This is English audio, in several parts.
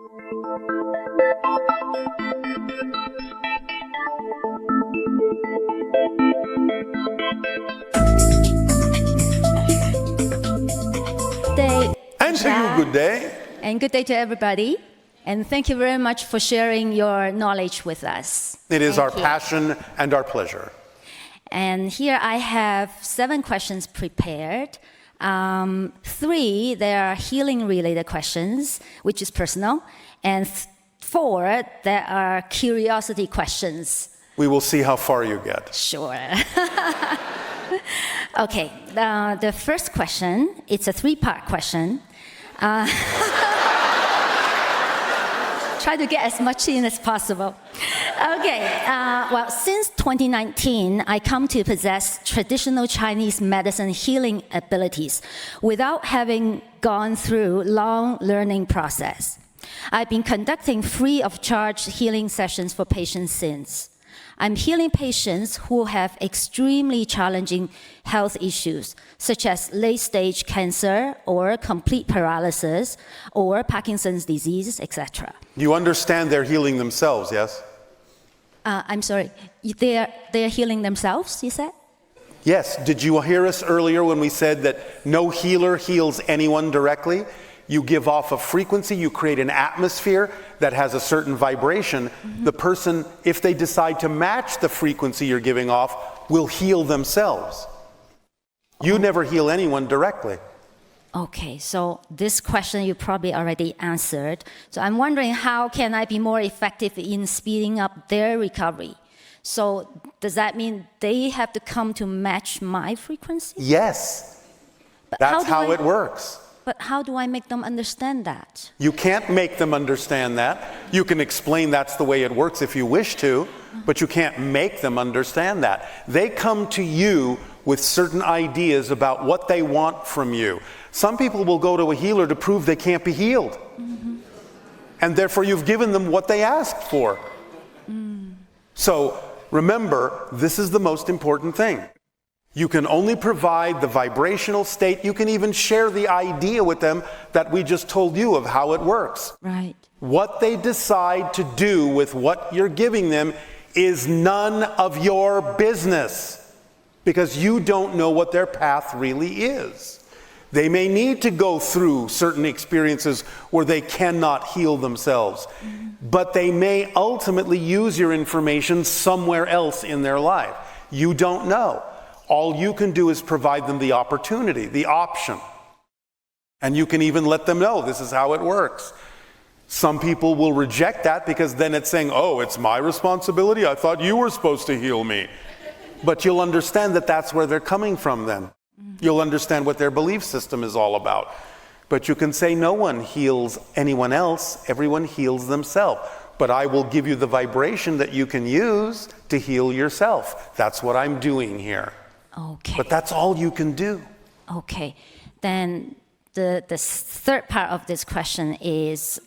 And to you, good day. And good day to everybody. And thank you very much for sharing your knowledge with us. It is our passion and our pleasure. And here I have 7 questions prepared. 3, they are healing-related questions, which is personal. And 4, there are curiosity questions. We will see how far you get. Sure. Okay, the first question, it's a 3-part question. Try to get as much in as possible. Okay, well, since 2019, I come to possess traditional Chinese medicine healing abilities without having gone through long learning process. I've been conducting free of charge healing sessions for patients since. I'm healing patients who have extremely challenging health issues, such as late-stage cancer or complete paralysis or Parkinson's disease, etc. You understand they're healing themselves, yes? I'm sorry, they're healing themselves, you said? Yes. Did you hear us earlier when we said that no healer heals anyone directly? You give off a frequency, you create an atmosphere that has a certain vibration. The person, if they decide to match the frequency you're giving off, will heal themselves. You never heal anyone directly. Okay, so this question you probably already answered. So I'm wondering, how can I be more effective in speeding up their recovery? So does that mean they have to come to match my frequency? Yes. But that's how it works. But how do I make them understand that? You can't make them understand that. You can explain that's the way it works if you wish to, but you can't make them understand that. They come to you with certain ideas about what they want from you. Some people will go to a healer to prove they can't be healed. And therefore you've given them what they asked for. So remember, this is the most important thing. You can only provide the vibrational state. You can even share the idea with them that we just told you of how it works. Right. What they decide to do with what you're giving them is none of your business, because you don't know what their path really is. They may need to go through certain experiences where they cannot heal themselves, but they may ultimately use your information somewhere else in their life. You don't know. All you can do is provide them the opportunity, the option. And you can even let them know this is how it works. Some people will reject that because then it's saying, oh, it's my responsibility. I thought you were supposed to heal me. But you'll understand that that's where they're coming from then. You'll understand what their belief system is all about. But you can say no one heals anyone else. Everyone heals themselves. But I will give you the vibration that you can use to heal yourself. That's what I'm doing here. Okay. But that's all you can do. Okay. Then the third part of this question is,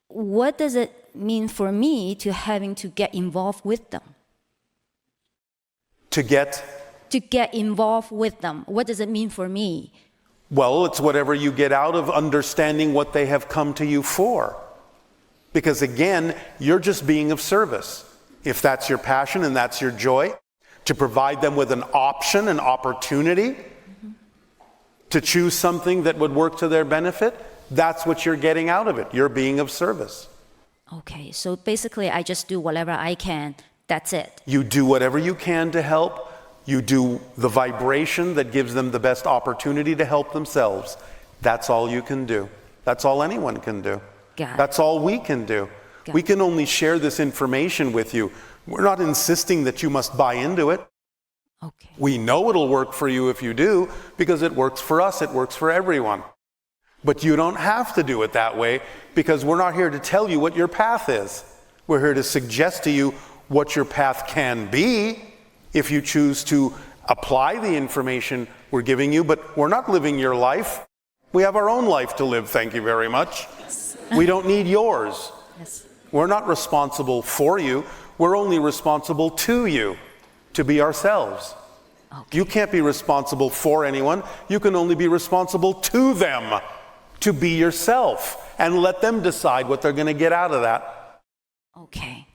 what does it mean for me to having to get involved with them? To get involved with them. What does it mean for me? Well, it's whatever you get out of understanding what they have come to you for. Because again, you're just being of service. If that's your passion and that's your joy, to provide them with an option, an opportunity to choose something that would work to their benefit, that's what you're getting out of it. You're being of service. Okay, so basically I just do whatever I can. That's it. You do whatever you can to help. You do the vibration that gives them the best opportunity to help themselves. That's all you can do. That's all anyone can do. That's all we can do. We can only share this information with you. We're not insisting that you must buy into it. Okay. We know it'll work for you if you do, because it works for us, it works for everyone. But you don't have to do it that way, because we're not here to tell you what your path is. We're here to suggest to you what your path can be if you choose to apply the information we're giving you, but we're not living your life. We have our own life to live, thank you very much. Yes. We don't need yours. Yes. We're not responsible for you. We're only responsible to you, to be ourselves. Okay. You can't be responsible for anyone. You can only be responsible to them, to be yourself. and let them decide what they're going to get out of that. Okay.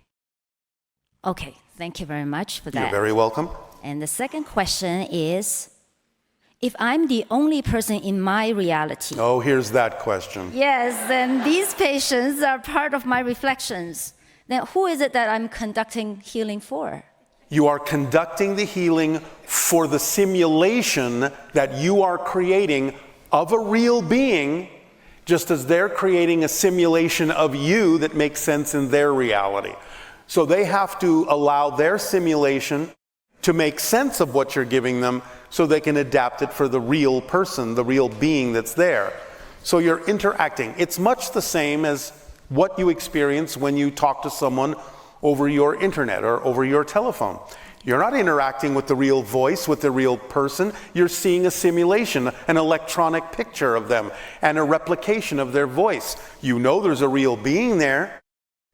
Okay, thank you very much for that. You're very welcome. And the second question is, if I'm the only person in my reality, Oh, here's that question. yes, then these patients are part of my reflections. Then who is it that I'm conducting healing for? You are conducting the healing for the simulation that you are creating of a real being, just as they're creating a simulation of you that makes sense in their reality. So they have to allow their simulation to make sense of what you're giving them so they can adapt it for the real person, the real being that's there. So you're interacting. It's much the same as what you experience when you talk to someone over your internet or over your telephone. You're not interacting with the real voice, with the real person. You're seeing a simulation, an electronic picture of them, and a replication of their voice. You know there's a real being there,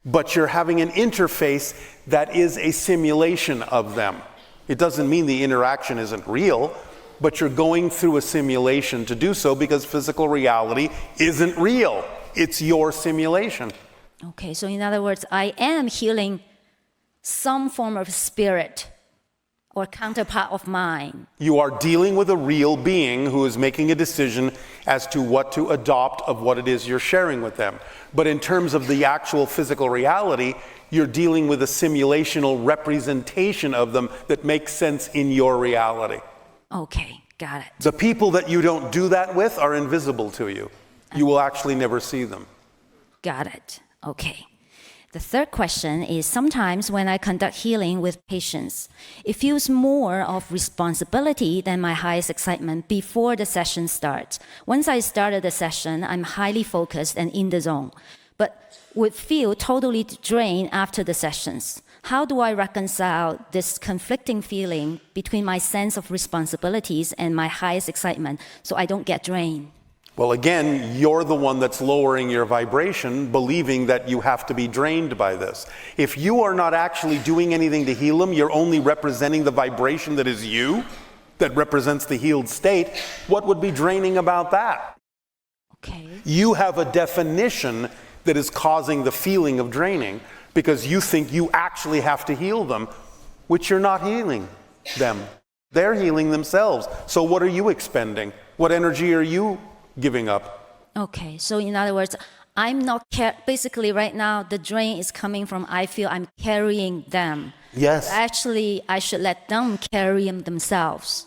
but you're having an interface that is a simulation of them. It doesn't mean the interaction isn't real, but you're going through a simulation to do so because physical reality isn't real. It's your simulation. Okay, so in other words, I am healing some form of spirit or counterpart of mine. You are dealing with a real being who is making a decision as to what to adopt of what it is you're sharing with them. But in terms of the actual physical reality, you're dealing with a simulational representation of them that makes sense in your reality. Okay, got it. The people that you don't do that with are invisible to you. You will actually never see them. Got it. Okay. The third question is, sometimes when I conduct healing with patients, it feels more of responsibility than my highest excitement before the session starts. Once I started the session, I'm highly focused and in the zone, but would feel totally drained after the sessions. How do I reconcile this conflicting feeling between my sense of responsibilities and my highest excitement so I don't get drained? Well, again, you're the one that's lowering your vibration, believing that you have to be drained by this. If you are not actually doing anything to heal them, you're only representing the vibration that is you, that represents the healed state. What would be draining about that? Okay. You have a definition that is causing the feeling of draining because you think you actually have to heal them, which you're not healing them. They're healing themselves. So what are you expending? What energy are you giving up? Okay, so in other words, I'm not basically right now the drain is coming from I feel I'm carrying them. Yes. Actually, I should let them carry them themselves.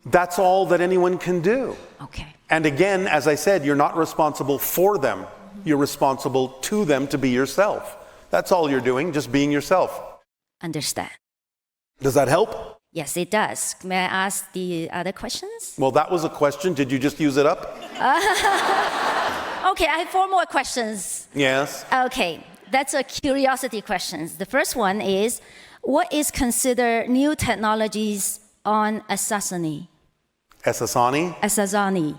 That's all that anyone can do. Okay. And again, as I said, you're not responsible for them. You're responsible to them to be yourself. That's all you're doing, just being yourself. Understand. Does that help? Yes, it does. May I ask the other questions? Well, that was a question. Did you just use it up? Okay, I have 4 more questions. Yes. Okay, that's a curiosity questions. The first one is, what is considered new technologies on Sassani? Sassani? Sassani.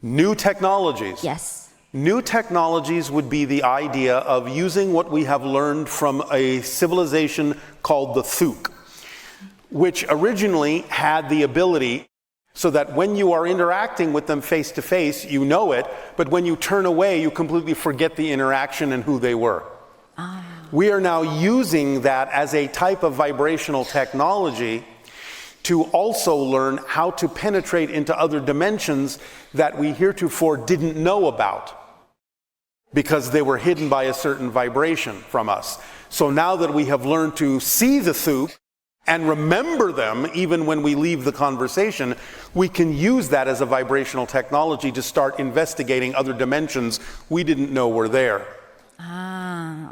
New technologies. Yes. New technologies would be the idea of using what we have learned from a civilization called the Thuk, which originally had the ability so that when you are interacting with them face to face, you know it, but when you turn away, you completely forget the interaction and who they were. We are now using that as a type of vibrational technology to also learn how to penetrate into other dimensions that we heretofore didn't know about because they were hidden by a certain vibration from us. So now that we have learned to see the Thuk and remember them even when we leave the conversation, we can use that as a vibrational technology to start investigating other dimensions we didn't know were there.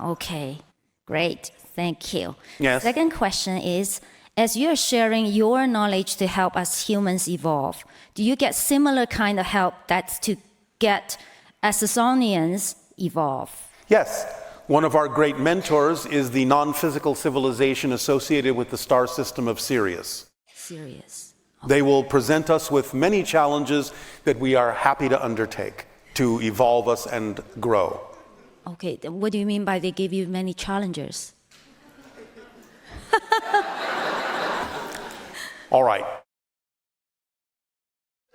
Okay. Great. Thank you. Yes. Second question is, as you're sharing your knowledge to help us humans evolve, do you get similar kind of help that's to get Sassanians evolve? Yes. One of our great mentors is the non-physical civilization associated with the star system of Sirius. Serious. They will present us with many challenges that we are happy to undertake to evolve us and grow. Okay, what do you mean by they give you many challenges? All right.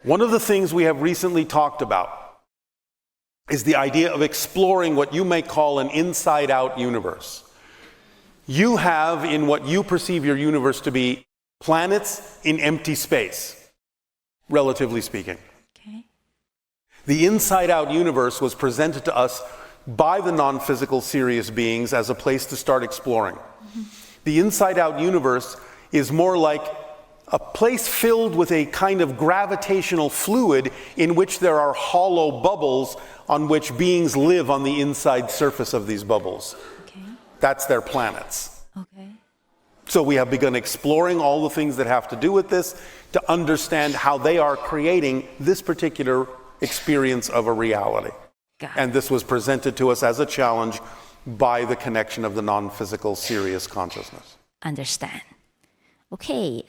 One of the things we have recently talked about is the idea of exploring what you may call an inside-out universe. You have, in what you perceive your universe to be, planets in empty space, relatively speaking. Okay. The inside-out universe was presented to us by the non-physical serious beings as a place to start exploring. Mm-hmm. The inside-out universe is more like a place filled with a kind of gravitational fluid in which there are hollow bubbles on which beings live on the inside surface of these bubbles. Okay. That's their planets. Okay. So we have begun exploring all the things that have to do with this to understand how they are creating this particular experience of a reality. And this was presented to us as a challenge by the connection of the non-physical serious consciousness. Understand. Okay,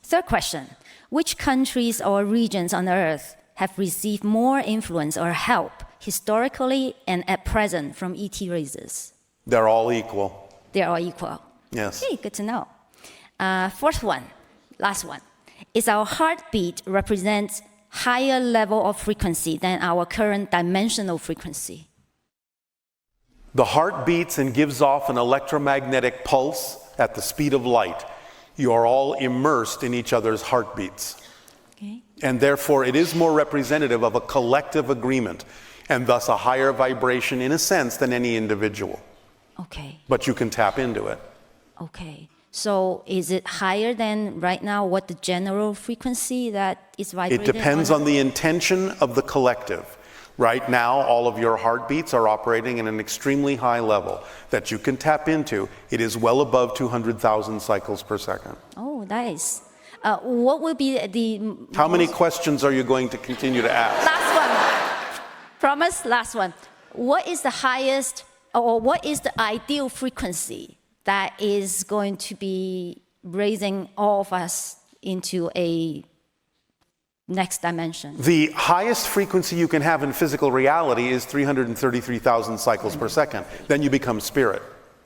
third question. Which countries or regions on Earth have received more influence or help historically and at present from ET races? They're all equal. They're all equal. Yes. Okay, good to know. Fourth one, last one. Is our heartbeat represents higher level of frequency than our current dimensional frequency? The heart beats and gives off an electromagnetic pulse at the speed of light. You are all immersed in each other's heartbeats. Okay. And therefore, it is more representative of a collective agreement, and thus a higher vibration in a sense than any individual. Okay. But you can tap into it. Okay. So is it higher than right now what the general frequency that is vibrating? It depends on the intention of the collective. Right now, all of your heartbeats are operating at an extremely high level that you can tap into. It is well above 200,000 cycles per second. Oh, nice. What will be the... How many questions are you going to continue to ask? Last one. Promise, last one. What is the highest, or what is the ideal frequency that is going to be raising all of us into a next dimension? The highest frequency you can have in physical reality is 333,000 cycles per second. Then you become spirit.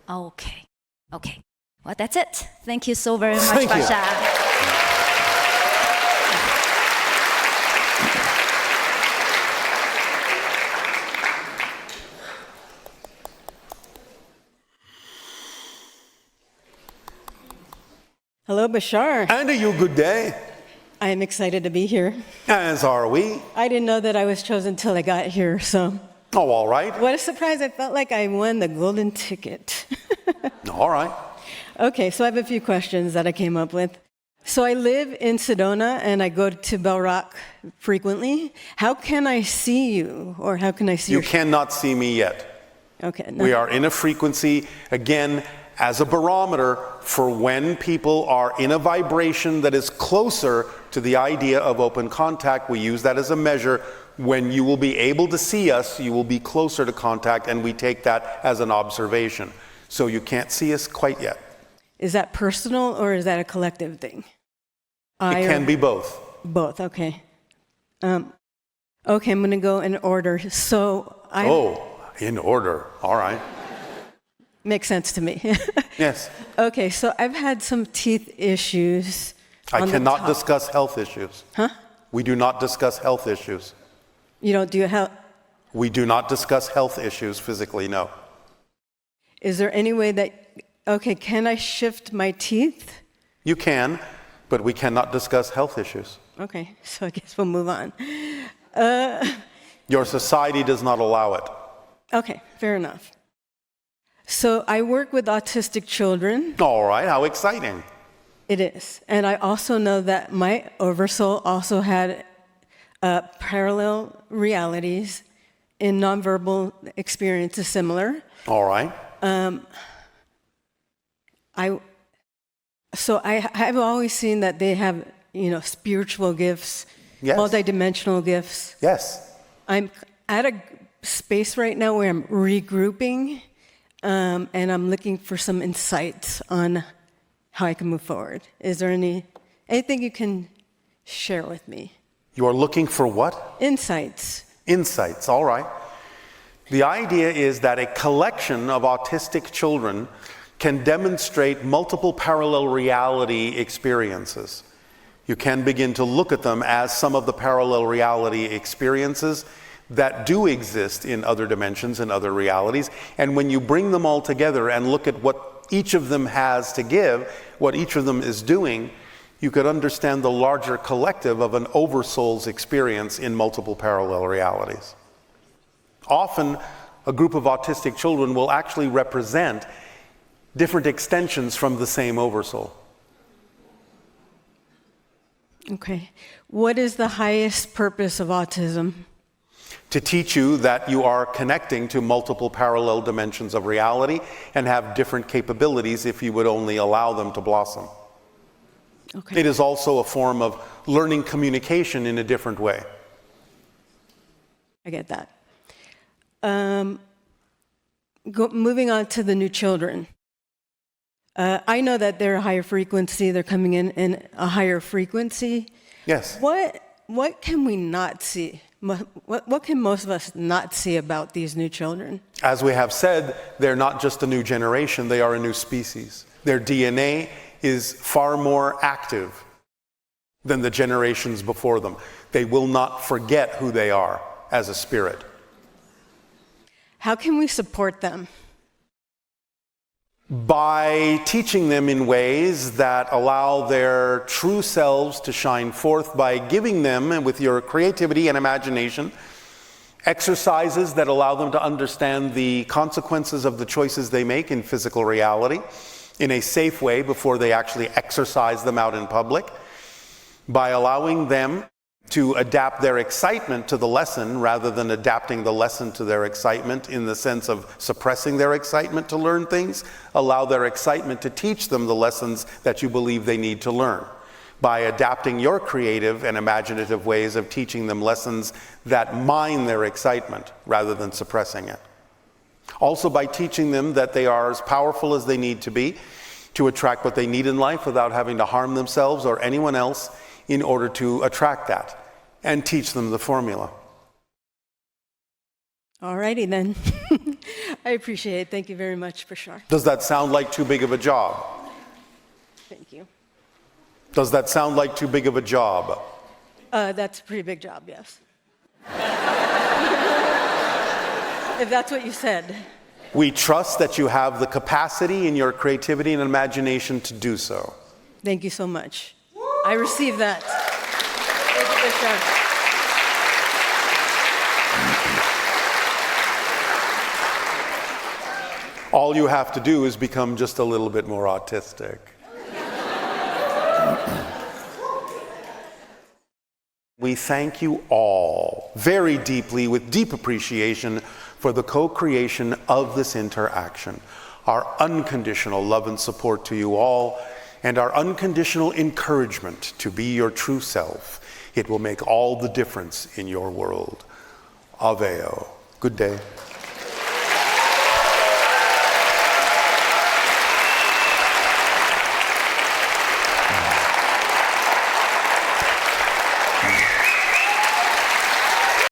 Okay. Okay. Well, that's it. Thank you so very much, Thank you. Bashar. Hello, Bashar. And a you good day. I am excited to be here. As are we. I didn't know that I was chosen till I got here, so. Oh, all right. What a surprise. I felt like I won the golden ticket. All right. Okay, so I have a few questions that I came up with. So I live in Sedona and I go to Bell Rock frequently. How can I see you, or how can I see You cannot see me yet. Okay. No. We are in a frequency, again, as a barometer for when people are in a vibration that is closer to the idea of open contact. We use that as a measure. When you will be able to see us, you will be closer to contact, and we take that as an observation. So you can't see us quite yet. Is that personal or is that a collective thing? It can be both. Both, okay. Okay, I'm going to go in order. So In order. All right. Makes sense to me. Yes. Okay, so I've had some teeth issues. I cannot discuss health issues. Huh? We do not discuss health issues. You don't do health? We do not discuss health issues physically, no. Is there any way that, okay, can I shift my teeth? You can, but we cannot discuss health issues. Okay, so I guess we'll move on. Your society does not allow it. Okay, fair enough. So I work with autistic children. All right, how exciting. It is. And I also know that my Oversoul also had parallel realities in nonverbal experiences similar. All right. I've always seen that they have, spiritual gifts, Yes. multidimensional gifts. Yes. I'm at a space right now where I'm regrouping, and I'm looking for some insights on how I can move forward. Is there anything you can share with me? You are looking for what? Insights. Insights, all right. The idea is that a collection of autistic children can demonstrate multiple parallel reality experiences. You can begin to look at them as some of the parallel reality experiences that do exist in other dimensions and other realities. And when you bring them all together and look at what each of them has to give, what each of them is doing, you could understand the larger collective of an Oversoul's experience in multiple parallel realities. Often, a group of autistic children will actually represent different extensions from the same Oversoul. Okay. What is the highest purpose of autism? To teach you that you are connecting to multiple parallel dimensions of reality and have different capabilities if you would only allow them to blossom. Okay. It is also a form of learning communication in a different way. I get that. Moving on to the new children. I know that they're a higher frequency. They're coming in a higher frequency. Yes. What can we not see? What can most of us not see about these new children? As we have said, they're not just a new generation, they are a new species. Their DNA is far more active than the generations before them. They will not forget who they are as a spirit. How can we support them? By teaching them in ways that allow their true selves to shine forth, by giving them, and with your creativity and imagination, exercises that allow them to understand the consequences of the choices they make in physical reality in a safe way before they actually exercise them out in public, by allowing them to adapt their excitement to the lesson rather than adapting the lesson to their excitement in the sense of suppressing their excitement to learn things. Allow their excitement to teach them the lessons that you believe they need to learn, by adapting your creative and imaginative ways of teaching them lessons that mine their excitement rather than suppressing it. Also by teaching them that they are as powerful as they need to be to attract what they need in life without having to harm themselves or anyone else in order to attract that, and teach them the formula. All righty then. I appreciate it. Thank you very much, Bashar. Does that sound like too big of a job? Thank you. Does that sound like too big of a job? That's a pretty big job, yes. If that's what you said. We trust that you have the capacity in your creativity and imagination to do so. Thank you so much. I receive that. Thank you, Bashar. All you have to do is become just a little bit more autistic. We thank you all very deeply, with deep appreciation, for the co-creation of this interaction. Our unconditional love and support to you all, and our unconditional encouragement to be your true self. It will make all the difference in your world. Aveo. Good day.